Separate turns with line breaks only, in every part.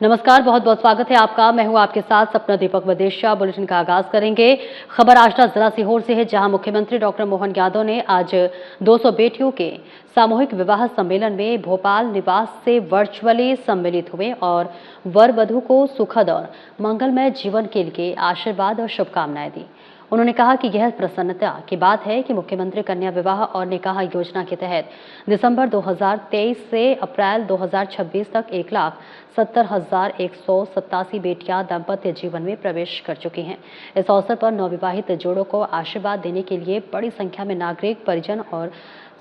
नमस्कार, बहुत बहुत स्वागत है आपका। मैं हूं आपके साथ सपना दीपक विदेशा। बुलेटिन का आगाज करेंगे। खबर आष्टा जिला सीहोर से है, जहां मुख्यमंत्री डॉक्टर मोहन यादव ने आज 200 बेटियों के सामूहिक विवाह सम्मेलन में भोपाल निवास से वर्चुअली सम्मिलित हुए और वर वधू को सुखद और मंगलमय जीवन के लिए आशीर्वाद और शुभकामनाएं दी। उन्होंने कहा कि यह प्रसन्नता की बात है कि मुख्यमंत्री कन्या विवाह और निकाह योजना के तहत दिसंबर 2023 से अप्रैल 2026 तक 1,70,187 बेटियां दाम्पत्य जीवन में प्रवेश कर चुकी हैं। इस अवसर पर नवविवाहित जोड़ों को आशीर्वाद देने के लिए बड़ी संख्या में नागरिक, परिजन और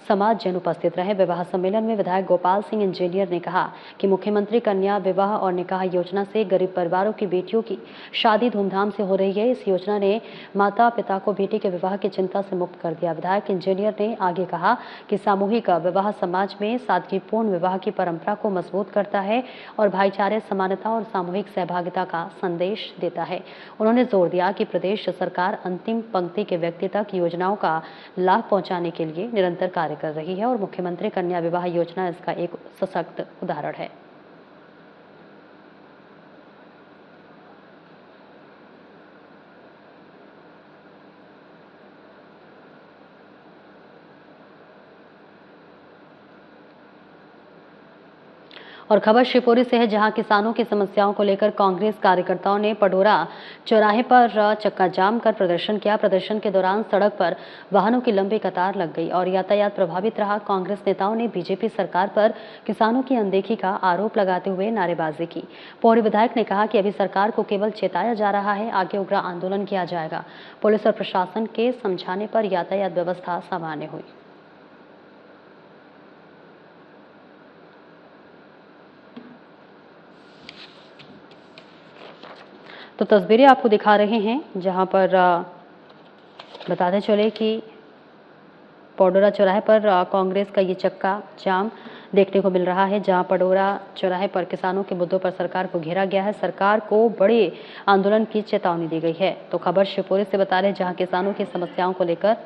समाज जन उपस्थित रहे। विवाह सम्मेलन में विधायक गोपाल सिंह इंजीनियर ने कहा कि मुख्यमंत्री कन्या विवाह और निकाह योजना से गरीब परिवारों की बेटियों की शादी धूमधाम से हो रही है। इस योजना ने माता पिता को बेटी के विवाह की चिंता से मुक्त कर दिया। विधायक इंजीनियर ने आगे कहा कि सामूहिक विवाह समाज में सादगीपूर्ण विवाह की परंपरा को मजबूत करता है और भाईचारे, समानता और सामूहिक सहभागिता का संदेश देता है। उन्होंने जोर दिया कि प्रदेश सरकार अंतिम पंक्ति के व्यक्ति तक योजनाओं का लाभ पहुंचाने के लिए निरंतर कार्य कर रही है और मुख्यमंत्री कन्या विवाह योजना इसका एक सशक्त उदाहरण है। और खबर शिवपुरी से है, जहां किसानों की समस्याओं को लेकर कांग्रेस कार्यकर्ताओं ने पडोरा चौराहे पर चक्का जाम कर प्रदर्शन किया। प्रदर्शन के दौरान सड़क पर वाहनों की लंबी कतार लग गई और यातायात प्रभावित रहा। कांग्रेस नेताओं ने बीजेपी सरकार पर किसानों की अनदेखी का आरोप लगाते हुए नारेबाजी की। पौड़ी विधायक ने कहा कि अभी सरकार को केवल चेताया जा रहा है, आगे उग्र आंदोलन किया जाएगा। पुलिस और प्रशासन के समझाने पर यातायात व्यवस्था सामान्य हुई। तो तस्वीरें आपको दिखा रहे हैं, जहां पर बताते चले कि पडोरा चौराहे पर कांग्रेस का ये चक्का जाम देखने को मिल रहा है, जहां पडोरा चौराहे पर किसानों के मुद्दों पर सरकार को घेरा गया है। सरकार को बड़े आंदोलन की चेतावनी दी गई है। तो खबर शिवपुरी से बता रहे हैं, जहां किसानों की समस्याओं को लेकर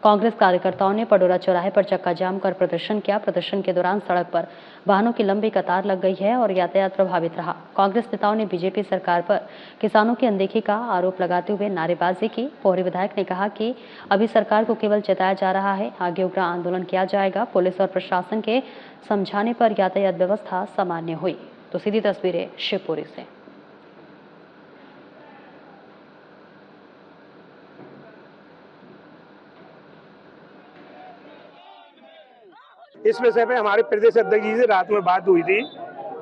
कांग्रेस कार्यकर्ताओं ने पडोरा चौराहे पर चक्का जाम कर प्रदर्शन किया। प्रदर्शन के दौरान सड़क पर वाहनों की लंबी कतार लग गई है और यातायात प्रभावित रहा। कांग्रेस नेताओं ने बीजेपी सरकार पर किसानों की अनदेखी का आरोप लगाते हुए नारेबाजी की। पौड़ी विधायक ने कहा कि अभी सरकार को केवल चेताया जा रहा है, आगे उग्र आंदोलन किया जाएगा। पुलिस और प्रशासन के समझाने पर यातायात व्यवस्था सामान्य हुई। तो सीधी तस्वीरें शिवपुरी से।
इस विषय पे हमारे प्रदेश अध्यक्ष जी से रात में बात हुई थी।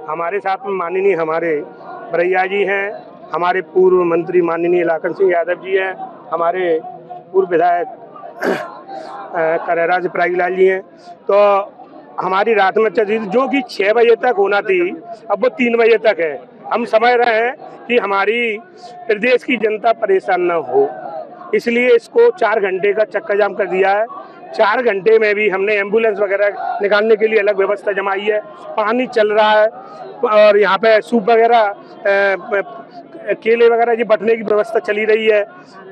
हमारे साथ में माननीय हमारे बरैया जी हैं, हमारे पूर्व मंत्री माननीय लाखन सिंह यादव जी हैं, हमारे पूर्व विधायक करेरा सिपरागीलाल जी हैं। तो हमारी रात में चली जो कि 6 बजे तक होना थी, अब वो 3 बजे तक है। हम समझ रहे हैं कि हमारी प्रदेश की जनता परेशान न हो, इसलिए इसको 4 घंटे का चक्का जाम कर दिया है। 4 घंटे में भी हमने एम्बुलेंस वगैरह निकालने के लिए अलग व्यवस्था जमाई है। पानी चल रहा है और यहाँ पे सूप वगैरह, केले वगैरह ये बंटने की व्यवस्था चली रही है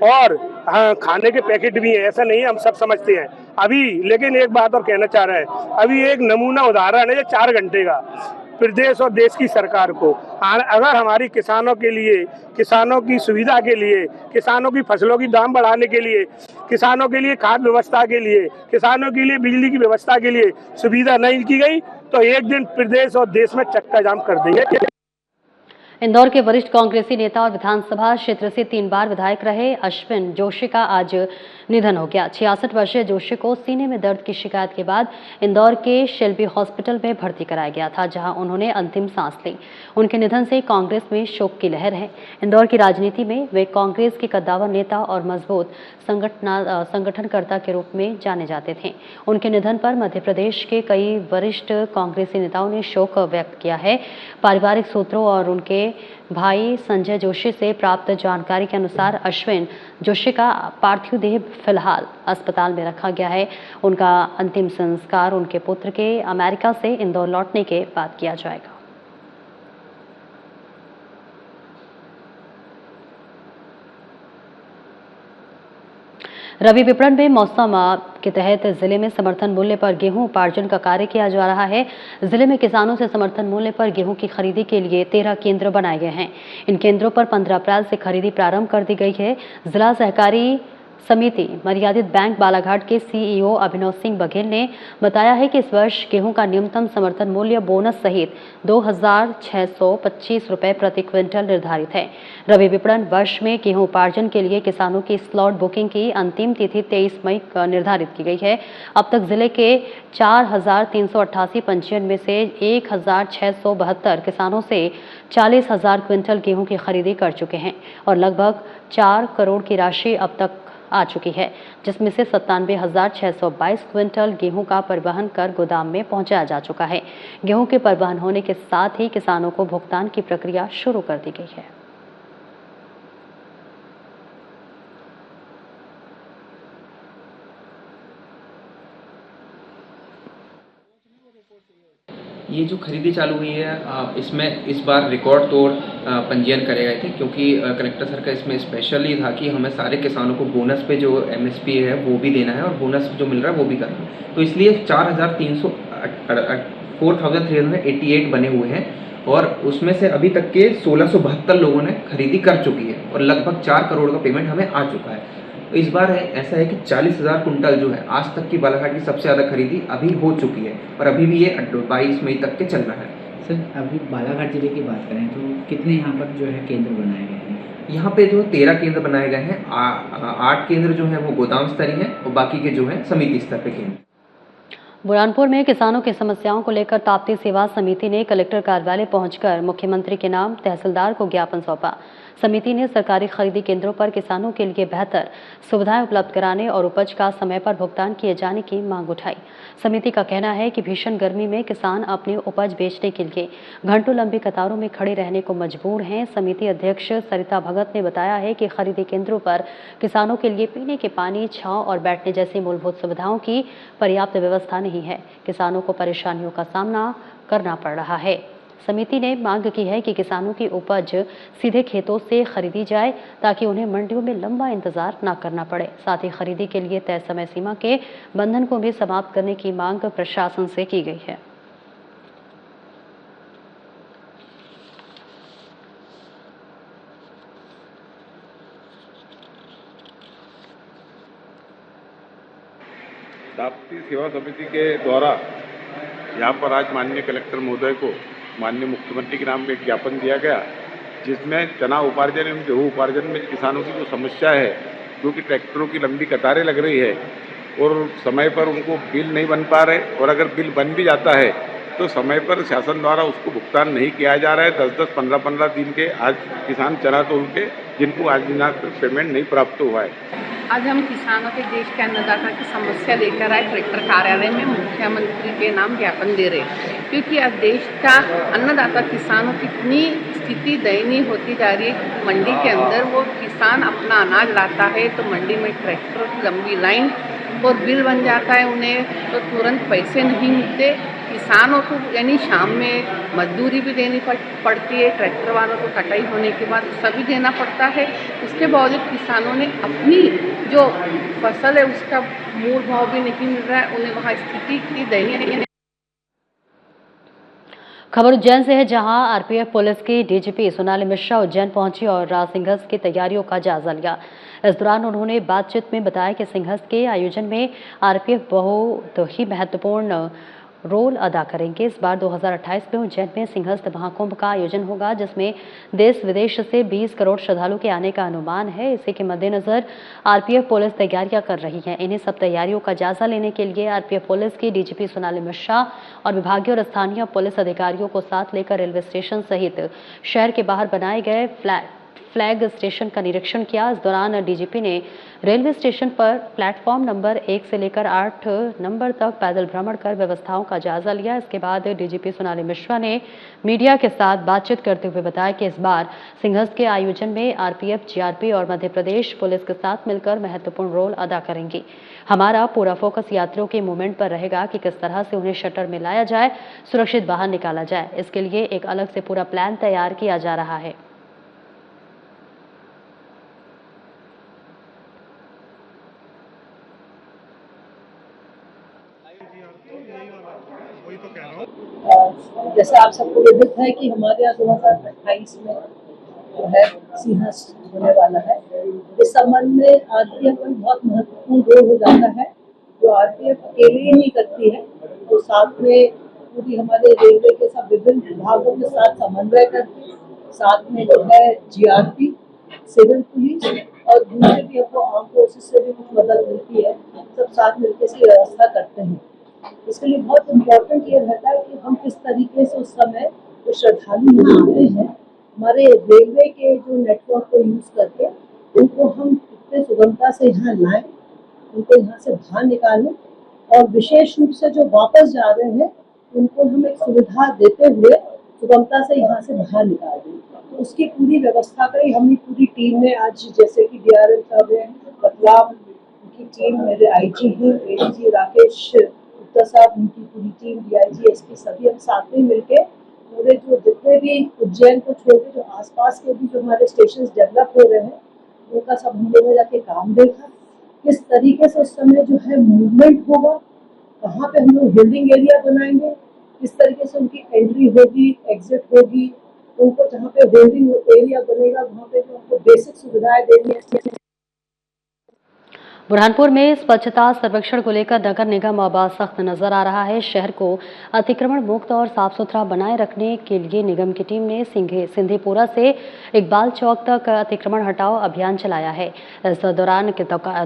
और हाँ, खाने के पैकेट भी हैं। ऐसा नहीं है, हम सब समझते हैं अभी। लेकिन एक बात और कहना चाह रहे हैं, अभी एक नमूना उदाहरण है 4 घंटे का प्रदेश और देश की सरकार को। अगर हमारी किसानों के लिए, किसानों की सुविधा के लिए, किसानों की फसलों की दाम बढ़ाने के लिए, किसानों के लिए खाद व्यवस्था के लिए, किसानों के लिए बिजली की व्यवस्था के लिए सुविधा नहीं की गई, तो एक दिन प्रदेश और देश में चक्का जाम कर देंगे।
इंदौर के वरिष्ठ कांग्रेसी नेता और विधानसभा क्षेत्र से 3 बार विधायक रहे अश्विन जोशी का आज निधन हो गया। 66 वर्षीय जोशी को सीने में दर्द की शिकायत के बाद इंदौर के शेल्बी हॉस्पिटल में भर्ती कराया गया था, जहां उन्होंने अंतिम सांस ली। उनके निधन से कांग्रेस में शोक की लहर है। इंदौर की राजनीति में वे कांग्रेस के कद्दावर नेता और मजबूत संगठनकर्ता के रूप में जाने जाते थे। उनके निधन पर मध्य प्रदेश के कई वरिष्ठ कांग्रेसी नेताओं ने शोक व्यक्त किया है। पारिवारिक सूत्रों और उनके भाई संजय जोशी से प्राप्त जानकारी के अनुसार अश्विन जोशी का पार्थिव देह फिलहाल अस्पताल में रखा गया है। उनका अंतिम संस्कार उनके पुत्र के अमेरिका से इंदौर लौटने के बाद किया जाएगा। रबी विपणन में मौसम के तहत जिले में समर्थन मूल्य पर गेहूं उपार्जन का कार्य किया जा रहा है। जिले में किसानों से समर्थन मूल्य पर गेहूं की खरीदी के लिए 13 केंद्र बनाए गए हैं। इन केंद्रों पर 15 अप्रैल से खरीदी प्रारंभ कर दी गई है। जिला सहकारी समिति मर्यादित बैंक बालाघाट के सीईओ अभिनव सिंह बघेल ने बताया है कि इस वर्ष गेहूं का न्यूनतम समर्थन मूल्य बोनस सहित 2,625 रुपए प्रति क्विंटल निर्धारित है। रबी विपणन वर्ष में गेहूं उपार्जन के लिए किसानों की स्लॉट बुकिंग की अंतिम तिथि 23 मई निर्धारित की गई है। अब तक जिले के 4,388 पंजीयन में से 1,672 किसानों से 40,000 क्विंटल गेहूं की खरीदी कर चुके हैं और लगभग 4 करोड़ की राशि अब तक आ चुकी है, जिसमें से 97,622 क्विंटल गेहूं का परिवहन कर गोदाम में पहुंचाया जा चुका है। गेहूं के परिवहन होने के साथ ही किसानों को भुगतान की प्रक्रिया शुरू कर दी गई है।
ये जो खरीदी चालू हुई है इसमें इस बार रिकॉर्ड तोड़ पंजीयन करे गए थे, क्योंकि कलेक्टर सर का इसमें स्पेशली था कि हमें सारे किसानों को बोनस पे जो एमएसपी है वो भी देना है और बोनस जो मिल रहा है वो भी करना है। तो इसलिए 4,388 बने हुए हैं और उसमें से अभी तक के 1,672 लोगों ने खरीदी कर चुकी है और लगभग 4 करोड़ का पेमेंट हमें आ चुका है। तो इस बार ऐसा है कि 40,000 कुंटल जो है आज तक की बालाघाट की सबसे ज़्यादा खरीदी अभी हो चुकी है और अभी भी ये 22 मई तक के चल रहा है।
सर, अभी बालाघाट जिले की बात करें तो कितने यहाँ पर जो है केंद्र बनाए गए हैं?
यहाँ पे जो 13 केंद्र बनाए गए हैं, 8 केंद्र जो है वो गोदाम स्तरीय है और बाकी के जो है समिति स्तर पे केंद्र।
बुरहानपुर में किसानों की समस्याओं को लेकर ताप्ती सेवा समिति ने कलेक्टर कार्यालय पहुंचकर मुख्यमंत्री के नाम तहसीलदार को ज्ञापन सौंपा। समिति ने सरकारी खरीदी केंद्रों पर किसानों के लिए बेहतर सुविधाएं उपलब्ध कराने और उपज का समय पर भुगतान किए जाने की मांग उठाई। समिति का कहना है कि भीषण गर्मी में किसान अपनी उपज बेचने के लिए घंटों लंबी कतारों में खड़े रहने को मजबूर हैं। समिति अध्यक्ष सरिता भगत ने बताया है कि खरीदी केंद्रों पर किसानों के लिए पीने के पानी, छांव और बैठने जैसी मूलभूत सुविधाओं की पर्याप्त व्यवस्था नहीं है। किसानों को परेशानियों का सामना करना पड़ रहा है। समिति ने मांग की है कि किसानों की उपज सीधे खेतों से खरीदी जाए ताकि उन्हें मंडियों में लंबा इंतजार न करना पड़े। साथ ही खरीदी के लिए तय समय सीमा के बंधन को भी समाप्त करने की मांग प्रशासन से की गई है।
ताप्ती सेवा समिति के द्वारा यहाँ पर आज माननीय कलेक्टर महोदय को माननीय मुख्यमंत्री के नाम पे एक ज्ञापन दिया गया, जिसमें चना उपार्जन एवं गेहूँ उपार्जन में किसानों की जो समस्या है, क्योंकि ट्रैक्टरों की लंबी कतारें लग रही है और समय पर उनको बिल नहीं बन पा रहे और अगर बिल बन भी जाता है तो समय पर शासन द्वारा उसको भुगतान नहीं किया जा रहा है। 10-10, 15-15 दिन के आज किसान चना तोड़ के जिनको आज दिन तक पेमेंट नहीं प्राप्त हुआ है।
आज हम किसानों के देश के अन्नदाता की समस्या लेकर आए कलेक्टर कार्यालय में मुख्यमंत्री के नाम ज्ञापन दे रहे हैं, क्योंकि आज देश का अन्नदाता किसानों की इतनी स्थिति दयनीय होती जा रही है। मंडी के अंदर वो किसान अपना अनाज लाता है तो मंडी में ट्रैक्टर की लंबी लाइन और बिल बन जाता है उन्हें, तो तुरंत पैसे नहीं मिलते। किसानों को यानी शाम में मजदूरी भी देनी पड़ती है, ट्रैक्टर वालों को कटाई होने के बाद सभी देना पड़ता है। उसके बावजूद किसानों ने अपनी जो फसल है उसका मूल भाव भी नहीं मिल रहा है, उन्हें वहाँ स्थिति की दयनीय है।
खबर उज्जैन से है, जहां आरपीएफ पुलिस की डीजीपी सोनाली मिश्रा उज्जैन पहुंची और सिंहस्थ की तैयारियों का जायजा लिया। इस दौरान उन्होंने बातचीत में बताया कि सिंहस्थ के आयोजन में आरपीएफ बहुत ही महत्वपूर्ण रोल अदा करेंगे। इस बार 2028 में उज्जैन में सिंहस्थ महाकुंभ का आयोजन होगा, जिसमें देश विदेश से 20 करोड़ श्रद्धालु के आने का अनुमान है। इसी के मद्देनजर आरपीएफ पुलिस तैयारियां कर रही है। इन्हीं सब तैयारियों का जायजा लेने के लिए आरपीएफ पुलिस की डीजीपी सोनाली मिश्रा और विभागीय और स्थानीय पुलिस अधिकारियों को साथ लेकर रेलवे स्टेशन सहित शहर के बाहर बनाए गए फ्लैग स्टेशन का निरीक्षण किया। इस दौरान डीजीपी ने रेलवे स्टेशन पर प्लेटफॉर्म नंबर 1 से लेकर 8 नंबर तक पैदल भ्रमण कर व्यवस्थाओं का जायजा लिया। इसके बाद डीजीपी सोनाली मिश्रा ने मीडिया के साथ बातचीत करते हुए बताया कि इस बार सिंहस्थ के आयोजन में आरपीएफ, जीआरपी और मध्य प्रदेश पुलिस के साथ मिलकर महत्वपूर्ण रोल अदा करेंगी। हमारा पूरा फोकस यात्रियों के मूवमेंट पर रहेगा कि किस तरह से उन्हें शटर में लाया जाए, सुरक्षित बाहर निकाला जाए। इसके लिए एक अलग से पूरा प्लान तैयार किया जा रहा है।
जैसे आप सबको विदित है कि हमारे यहाँ 2028 में जो है सिंहस्थ होने वाला है। इस संबंध में आरपीएफ का बहुत महत्वपूर्ण रोल हो जाता है, जो आरपीएफ अकेले ही नहीं करती है, तो साथ में पूरी हमारे रेलवे के सब विभिन्न विभागों के साथ समन्वय करके, साथ में जो है जीआरपी, सिविल पुलिस और दूसरे भी हमको आर्म फोर्सेस से भी कुछ मदद मिलती है, सब साथ मिलकर इसकी व्यवस्था करते हैं। इसके लिए बहुत इम्पोर्टेंट ये रहता है कि हम किस तरीके से उस समय जो श्रद्धालु यहाँ आते हैं, हमारे रेलवे के जो नेटवर्क को यूज करके उनको हम कितने सुगमता से यहाँ लाएं, उनको यहाँ से बाहर निकालें और विशेष रूप से जो वापस जा रहे हैं उनको हम एक सुविधा देते हुए सुगमता से यहाँ से बाहर निकाल दें। तो उसकी पूरी व्यवस्था करी हमने पूरी टीम ने आज, जैसे कि डीआरएम साहब हैं बदलाव, उनकी टीम, मेरे आईजी हैं एडीजी राकेश गुप्ता साहब, उनकी पूरी टीम, डीआईजी एसपी, सभी हम साथ में मिलके पूरे जो जितने भी उज्जैन को छोड़ के जो आसपास के भी जो हमारे स्टेशन डेवलप हो रहे हैं उनका सब हम लोगों ने जाके काम देखा, किस तरीके से उस समय जो है मूवमेंट होगा, कहाँ पे हम लोग होल्डिंग एरिया बनाएंगे, किस तरीके से उनकी एंट्री होगी, एग्जिट होगी, उनको जहाँ पे होल्डिंग एरिया बनेगा वहाँ पे जो उनको बेसिक सुविधाएं देनी है।
बुरहानपुर में स्वच्छता सर्वेक्षण को लेकर नगर निगम अब सख्त नजर आ रहा है। शहर को अतिक्रमण मुक्त और साफ सुथरा बनाए रखने के लिए निगम की टीम ने सिंधीपुरा से इकबाल चौक तक अतिक्रमण हटाओ अभियान चलाया है। इस दौरान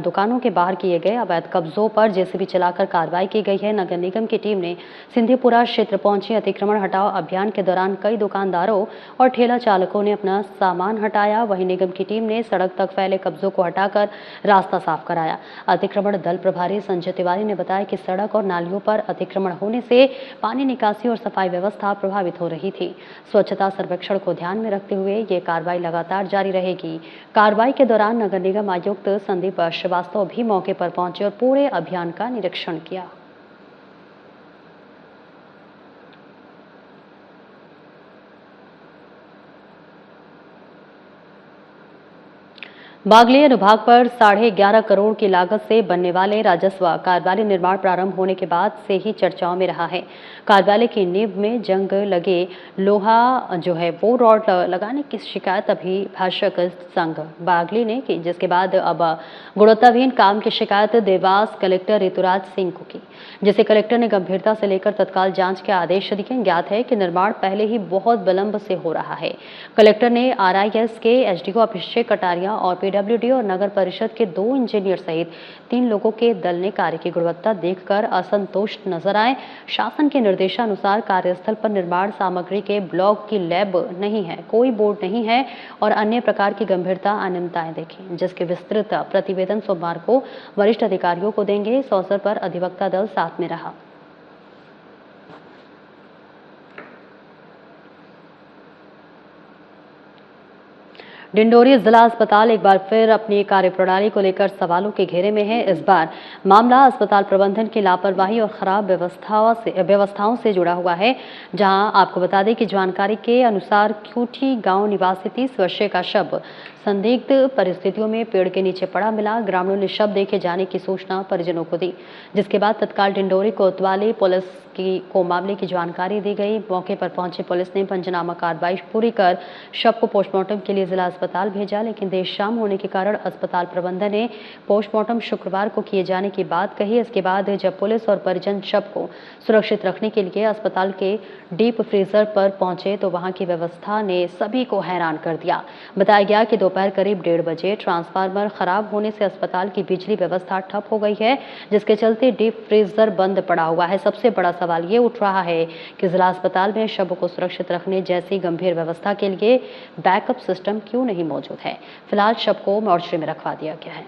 दुकानों के बाहर किए गए अवैध कब्जों पर जेसीबी चलाकर कार्रवाई की गई है। नगर निगम की टीम ने सिंधीपुरा क्षेत्र पहुंची। अतिक्रमण हटाओ अभियान के दौरान कई दुकानदारों और ठेला चालकों ने अपना सामान हटाया। वहीं निगम की टीम ने सड़क तक फैले कब्जों को हटाकर रास्ता साफ कराया। अतिक्रमण दल प्रभारी संजय तिवारी ने बताया कि सड़क और नालियों पर अतिक्रमण होने से पानी निकासी और सफाई व्यवस्था प्रभावित हो रही थी। स्वच्छता सर्वेक्षण को ध्यान में रखते हुए ये कार्रवाई लगातार जारी रहेगी। कार्रवाई के दौरान नगर निगम आयुक्त संदीप श्रीवास्तव भी मौके पर पहुंचे और पूरे अभियान का निरीक्षण किया। बागली अनुभाग पर 11.5 करोड़ की लागत से बनने वाले राजस्व कार्यालय निर्माण प्रारंभ होने के बाद से ही चर्चाओं में रहा है। कार्यालय की नींव में जंग लगे लोहा जो है वो रॉड लगाने की शिकायत अभिभाषक संघ बागली ने की, जिसके बाद अब गुणवत्ताहीन काम की शिकायत देवास कलेक्टर ऋतुराज सिंह को की, जिसे कलेक्टर ने गंभीरता से लेकर तत्काल जांच के आदेश दिए। ज्ञात है कि निर्माण पहले ही बहुत विलंब से हो रहा है। कलेक्टर ने आरआईएस के एसडीओ अभिषेक कटारिया और पीडब्ल्यूडी और नगर परिषद के 2 इंजीनियर सहित 3 लोगों के दल ने कार्य की गुणवत्ता देखकर असंतुष्ट नजर आए। शासन के निर्देशानुसार कार्यस्थल पर निर्माण सामग्री के ब्लॉक की लैब नहीं है, कोई बोर्ड नहीं है और अन्य प्रकार की गंभीरता अनियमितताएं देखी, जिसके विस्तृत प्रतिवेदन सोमवार को वरिष्ठ अधिकारियों को देंगे। इस अवसर पर अधिवक्ता दल साथ में रहा। डिंडोरी जिला अस्पताल एक बार फिर अपनी कार्यप्रणाली को लेकर सवालों के घेरे में है। इस बार मामला अस्पताल प्रबंधन की लापरवाही और खराब व्यवस्थाओं से जुड़ा हुआ है, जहां आपको बता दें कि जानकारी के अनुसार क्यूठी गांव निवासी 30 वर्षीय का शव संदिग्ध परिस्थितियों में पेड़ के नीचे पड़ा मिला। ग्रामीणों ने शव देखे जाने की सूचना परिजनों को दी, जिसके बाद तत्काल डिंडोरी कोतवाली पुलिस को मामले की जानकारी दी गई। मौके पर पहुंची पुलिस ने पंचनामा कार्रवाई पूरी कर शव को पोस्टमार्टम के लिए जिला अस्पताल भेजा, लेकिन देर शाम होने के कारण अस्पताल प्रबंधन ने पोस्टमार्टम शुक्रवार को किए जाने की बात कही। इसके बाद जब पुलिस और परिजन शव को सुरक्षित रखने के लिए अस्पताल के डीप फ्रीजर पर पहुंचे तो वहां की व्यवस्था ने सभी को हैरान कर दिया। बताया गया कि दोपहर करीब 1:30 बजे ट्रांसफार्मर खराब होने से अस्पताल की बिजली व्यवस्था ठप हो गई है, जिसके चलते डीप फ्रीजर बंद पड़ा हुआ है। सबसे बड़ा सवाल ये उठ रहा है कि जिला अस्पताल में शव को सुरक्षित रखने जैसी गंभीर व्यवस्था के लिए बैकअप सिस्टम क्यों नहीं मौजूद है। फिलहाल शव को मोर्चरी में रखवा दिया गया है।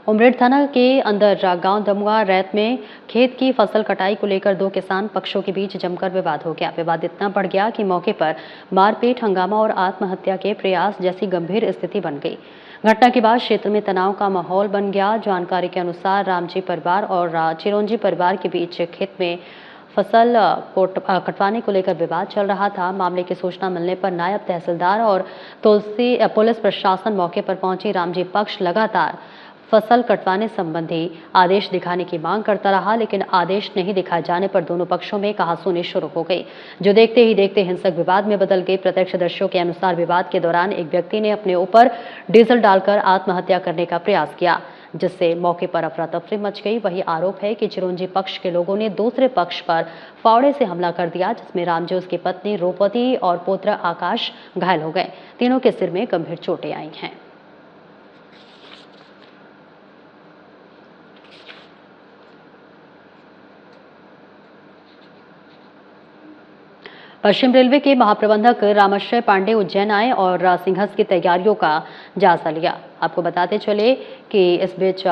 उमरेड थाना के अंदर गांव दमुआ रैत में खेत की फसल कटाई को लेकर 2 किसान पक्षों के बीच जमकर विवाद हो गया। विवाद इतना बढ़ गया कि मौके पर मारपीट, हंगामा और आत्महत्या के प्रयास जैसी गंभीर स्थिति बन गई। घटना के बाद क्षेत्र में तनाव का माहौल बन गया। जानकारी के अनुसार रामजी परिवार और चिरंजी परिवार के बीच खेत में फसल को कटवाने को लेकर विवाद चल रहा था। मामले की सूचना मिलने पर नायब तहसीलदार और तुलसी पुलिस प्रशासन मौके पर पहुंची। रामजी पक्ष लगातार फसल कटवाने संबंधी आदेश दिखाने की मांग करता रहा, लेकिन आदेश नहीं दिखाए जाने पर दोनों पक्षों में कहासुनी शुरू हो गई, जो देखते ही देखते हिंसक विवाद में बदल गई। प्रत्यक्षदर्शियों के अनुसार विवाद के दौरान एक व्यक्ति ने अपने ऊपर डीजल डालकर आत्महत्या करने का प्रयास किया, जिससे मौके पर अफरा तफरी मच गई। वही आरोप है कि चिरंजी पक्ष के लोगों ने दूसरे पक्ष पर फावड़े से हमला कर दिया, जिसमें रामजी, उसकी पत्नी रूपवती और पुत्र आकाश घायल हो गए। तीनों के सिर में गंभीर चोटें आई हैं। पश्चिम रेलवे के महाप्रबंधक रामाश्रय पांडे उज्जैन आए और सिंहस्थ की तैयारियों का जायजा लिया। आपको बताते चले कि इस बीच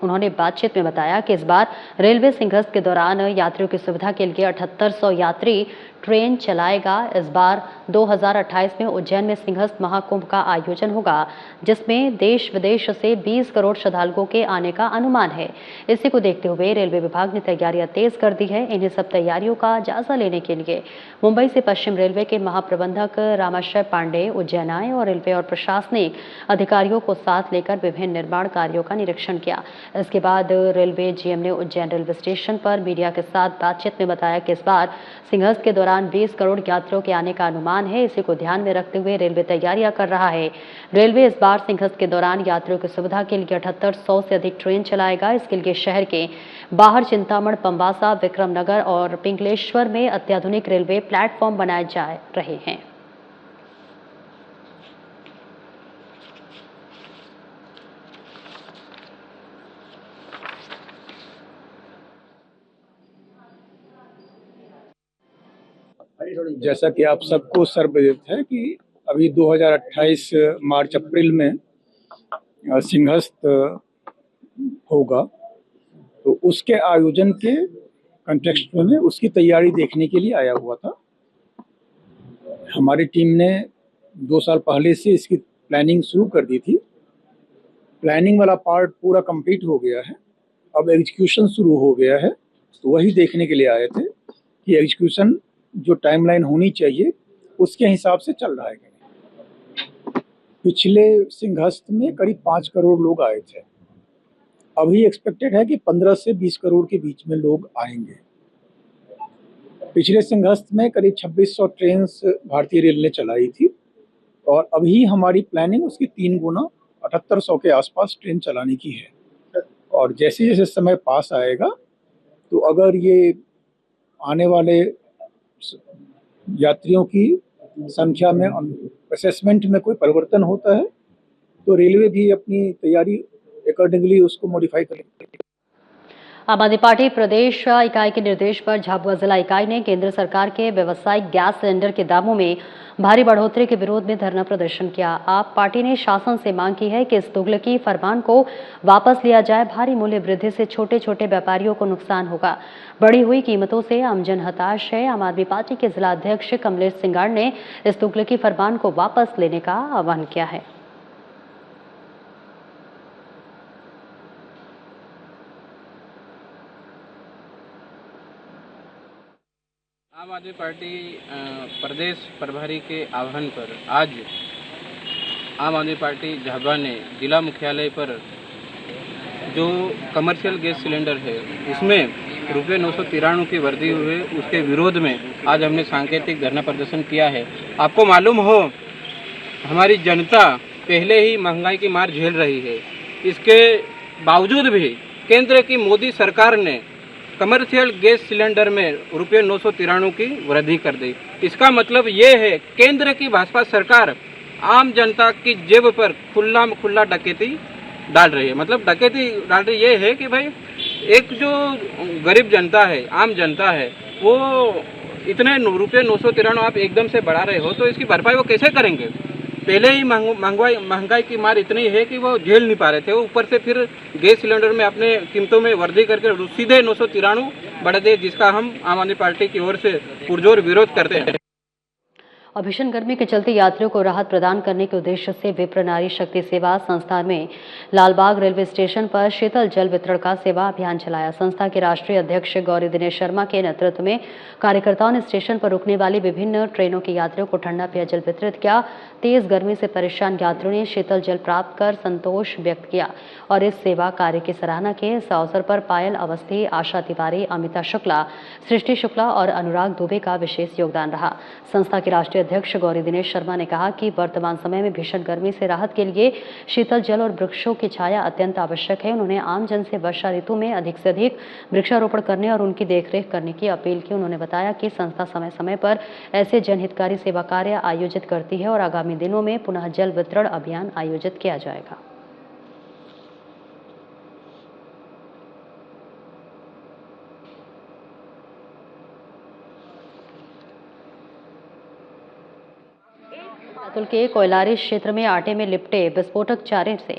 उन्होंने बातचीत में बताया कि इस बार रेलवे सिंहस्थ के दौरान यात्रियों की सुविधा के लिए 7800 यात्री ट्रेन चलाएगा। इस बार 2028 में उज्जैन में सिंहस्थ महाकुंभ का आयोजन होगा, जिसमें देश विदेश से 20 करोड़ श्रद्धालुओं के आने का अनुमान है। इसी को देखते हुए रेलवे विभाग ने तैयारियां तेज कर दी है। इन्हीं सब तैयारियों का जायजा लेने के लिए मुंबई से पश्चिम रेलवे के महाप्रबंधक रामाश्रय पांडे उज्जैन आए और रेलवे और प्रशासनिक अधिकारियों को साथ लेकर विभिन्न निर्माण कार्यों का निरीक्षण किया। इसके बाद रेलवे जीएम ने उज्जैन रेलवे स्टेशन पर मीडिया के साथ बातचीत में बताया कि इस बार सिंहस्थ के दौरान 20 करोड़ यात्रियों के आने का अनुमान है। इसी को ध्यान में रखते हुए रेलवे तैयारियां कर रहा है। रेलवे इस बार सिंहस्थ के दौरान यात्रियों की सुविधा के लिए 7800 से अधिक ट्रेन चलाएगा। इसके लिए शहर के बाहर चिंतामण, पंबासा, विक्रमनगर और पिंगलेश्वर में अत्याधुनिक रेलवे प्लेटफॉर्म बनाए जा रहे हैं।
जैसा कि आप सबको सर्वविदित है कि अभी 2028 मार्च अप्रैल में सिंहस्थ होगा, तो उसके आयोजन के कंटेक्स्ट में उसकी तैयारी देखने के लिए आया हुआ था। हमारी टीम ने 2 साल पहले से इसकी प्लानिंग शुरू कर दी थी। प्लानिंग वाला पार्ट पूरा कंप्लीट हो गया है, अब एग्जीक्यूशन शुरू हो गया है। तो वही देखने के लिए आए थे कि एग्जीक्यूशन जो टाइमलाइन होनी चाहिए उसके हिसाब से चल रहा है। पिछले सिंहस्थ में करीब 5 करोड़ लोग आए थे। अभी एक्सपेक्टेड है कि 15 से 20 करोड़ के बीच में लोग आएंगे। पिछले सिंहस्थ में करीब 2600 ट्रेन भारतीय रेल ने चलाई थी और अभी हमारी प्लानिंग उसकी 3 गुना 7800 के आसपास ट्रेन चलाने की है। और जैसे जैसे समय पास आएगा तो अगर ये आने वाले यात्रियों की संख्या में असेसमेंट में कोई परिवर्तन होता है तो रेलवे भी अपनी तैयारी अकॉर्डिंगली उसको मॉडिफाई करेगी।
आम आदमी पार्टी प्रदेश इकाई के निर्देश पर झाबुआ जिला इकाई ने केंद्र सरकार के व्यावसायिक गैस सिलेंडर के दामों में भारी बढ़ोतरी के विरोध में धरना प्रदर्शन किया। आप पार्टी ने शासन से मांग की है कि इस तुगलकी फरमान को वापस लिया जाए। भारी मूल्य वृद्धि से छोटे छोटे व्यापारियों को नुकसान होगा। बढ़ी हुई कीमतों से आमजन हताश है। आम आदमी पार्टी के जिला अध्यक्ष कमलेश सिंगाड़ ने इस तुगलकी फरमान को वापस लेने का आह्वान किया है।
आम आदमी पार्टी प्रदेश प्रभारी के आह्वान पर आज आम आदमी पार्टी झाबुआ ने जिला मुख्यालय पर जो कमर्शियल गैस सिलेंडर है उसमें रुपये 993 की वृद्धि हुई, उसके विरोध में आज हमने सांकेतिक धरना प्रदर्शन किया है। आपको मालूम हो हमारी जनता पहले ही महंगाई की मार झेल रही है, इसके बावजूद भी केंद्र की मोदी सरकार ने कमर्शियल गैस सिलेंडर में रुपये 993 की वृद्धि कर दी। इसका मतलब ये है केंद्र की भाजपा सरकार आम जनता की जेब पर खुला डकैती डाल रही है। मतलब डकैती डाल रही ये है कि भाई एक जो गरीब जनता है, आम जनता है, वो इतने रुपये 993 आप एकदम से बढ़ा रहे हो तो इसकी भरपाई वो कैसे करेंगे। पहले ही महंगाई की मार इतनी है कि वो झेल नहीं पा रहे थे, वो ऊपर से फिर गैस सिलेंडर में अपने कीमतों में वृद्धि करके सीधे 993 बढ़ा दे, जिसका हम आम आदमी पार्टी की ओर से पुरजोर विरोध करते हैं।
और भीषण गर्मी के चलते यात्रियों को राहत प्रदान करने के उद्देश्य से विप्र नारी शक्ति सेवा संस्था में लालबाग रेलवे स्टेशन पर शीतल जल वितरण का सेवा अभियान चलाया। संस्था के राष्ट्रीय अध्यक्ष गौरी दिनेश शर्मा के नेतृत्व में कार्यकर्ताओं ने स्टेशन पर रुकने वाली विभिन्न ट्रेनों के यात्रियों को ठंडा पेयजल वितरित किया। तेज गर्मी से परेशान यात्रियों ने शीतल जल प्राप्त कर संतोष व्यक्त किया और इस सेवा कार्य की सराहना की। इस अवसर पर पायल अवस्थी, आशा तिवारी, अमिता शुक्ला, सृष्टि शुक्ला और अनुराग दुबे का विशेष योगदान रहा। संस्था के राष्ट्रीय अध्यक्ष गौरी दिनेश शर्मा ने कहा कि वर्तमान समय में भीषण गर्मी से राहत के लिए शीतल जल और वृक्षों की छाया अत्यंत आवश्यक है। उन्होंने आम जन से वर्षा ऋतु में अधिक से अधिक वृक्षारोपण करने और उनकी देखरेख करने की अपील की। उन्होंने बताया कि संस्था समय समय पर ऐसे जनहितकारी सेवा कार्य आयोजित करती है और आगामी दिनों में पुनः जल वितरण अभियान आयोजित किया जाएगा। बैतूल के कोयलारी क्षेत्र में आटे में लिपटे विस्फोटक चारे से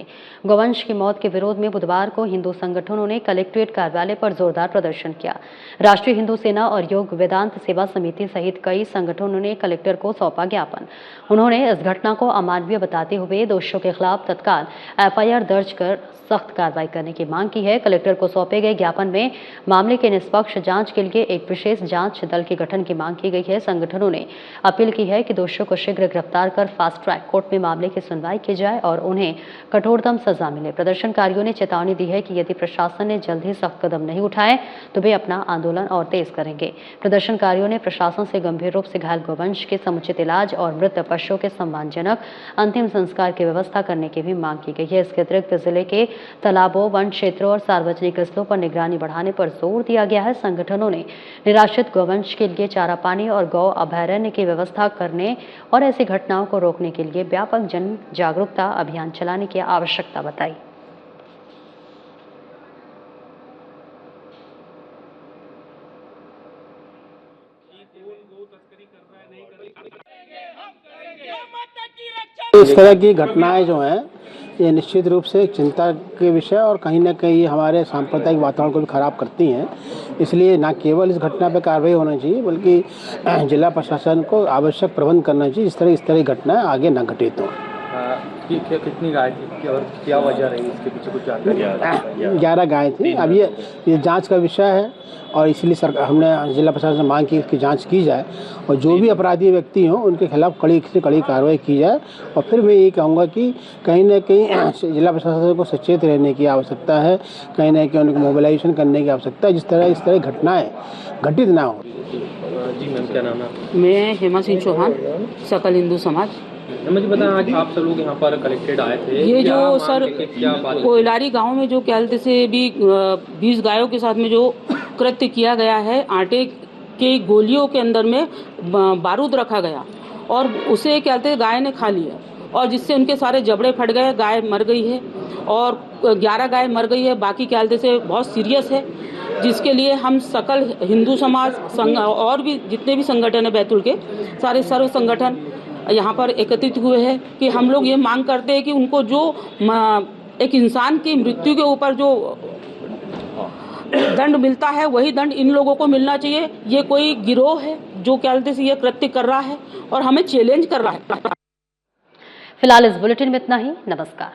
गौवंश की मौत के विरोध में बुधवार को हिंदू संगठनों ने कलेक्ट्रेट कार्यालय पर जोरदार प्रदर्शन किया। राष्ट्रीय हिंदू सेना और योग वेदांत सेवा समिति सहित कई संगठनों ने कलेक्टर को सौंपा ज्ञापन। उन्होंने इस घटना को अमानवीय बताते हुए दोषियों के खिलाफ तत्काल एफआईआर दर्ज कर सख्त कार्रवाई करने की मांग की है। कलेक्टर को सौंपे गए ज्ञापन में मामले के निष्पक्ष जांच के लिए एक विशेष जांच दल के गठन की मांग की गई है। संगठनों ने अपील की है कि दोषियों को शीघ्र गिरफ्तार कर फास्ट ट्रैक कोर्ट में मामले की सुनवाई की जाए और उन्हें कठोरतम सजा मिले। प्रदर्शनकारियों ने चेतावनी दी है कि यदि प्रशासन ने जल्द ही सख्त कदम नहीं उठाए तो वे अपना आंदोलन और तेज करेंगे। प्रदर्शनकारियों ने प्रशासन से गंभीर रूप से घायल गौवंश के समुचित इलाज और मृत पशुओं के सम्मानजनक अंतिम संस्कार की व्यवस्था करने की भी मांग की गई है। इसके अतिरिक्त जिले के तालाबों, वन क्षेत्रों और सार्वजनिक स्थलों पर निगरानी बढ़ाने पर जोर दिया गया है। संगठनों ने निराश्रित गौवंश के लिए चारा पानी और गौ अभयारण्य की व्यवस्था करने और ऐसी घटनाओं को रोकने के लिए व्यापक जन जागरूकता अभियान चलाने की आवश्यकता बताई।
इस तरह की घटनाएं जो हैं ये निश्चित रूप से चिंता के विषय और कहीं ना कहीं हमारे सांप्रदायिक वातावरण को भी खराब करती हैं। इसलिए न केवल इस घटना पर कार्रवाई होना चाहिए बल्कि जिला प्रशासन को आवश्यक प्रबंध करना चाहिए इस तरह की घटनाएं आगे न घटित हों।
कितनी गाय थी और क्या वजह रही इसके पीछे कुछ जानकारी?
11 गाय थी। अब ये जांच का विषय है और इसलिए हमने जिला प्रशासन से मांग की इसकी जांच की जाए और जो भी अपराधी व्यक्ति हों उनके खिलाफ कड़ी से कड़ी कार्रवाई की जाए। और फिर मैं ये कहूँगा कि कहीं ना कहीं जिला प्रशासन को सचेत रहने की आवश्यकता है, कहीं ना कहीं उनको मोबिलाइजेशन करने की आवश्यकता है जिस तरह इस तरह घटनाएं घटित ना हो।
जी मैम, क्या नाम है?
मैं हेमा सिंह चौहान, सकल हिंदू समाज।
मुझे बताएं, आज आप सब लोग यहाँ पर कलेक्टेड आए थे।
ये जो सर कोयलारी गांव में जो कहते से भी 20 गायों के साथ में जो कृत्य किया गया है, आटे के गोलियों के अंदर में बारूद रखा गया और उसे कहते गाय ने खा लिया और जिससे उनके सारे जबड़े फट गए, गाय मर गई है और 11 गाय मर गई है। बाकी कहते से बहुत सीरियस है, जिसके लिए हम सकल हिंदू समाज और भी जितने भी संगठन है बैतूल के सारे सर्व संगठन यहाँ पर एकत्रित हुए हैं कि हम लोग ये मांग करते हैं कि उनको जो एक इंसान की मृत्यु के ऊपर जो दंड मिलता है वही दंड इन लोगों को मिलना चाहिए। ये कोई गिरोह है जो कहते से ये कृत्य कर रहा है और हमें चैलेंज कर रहा है।
फिलहाल इस बुलेटिन में इतना ही। नमस्कार।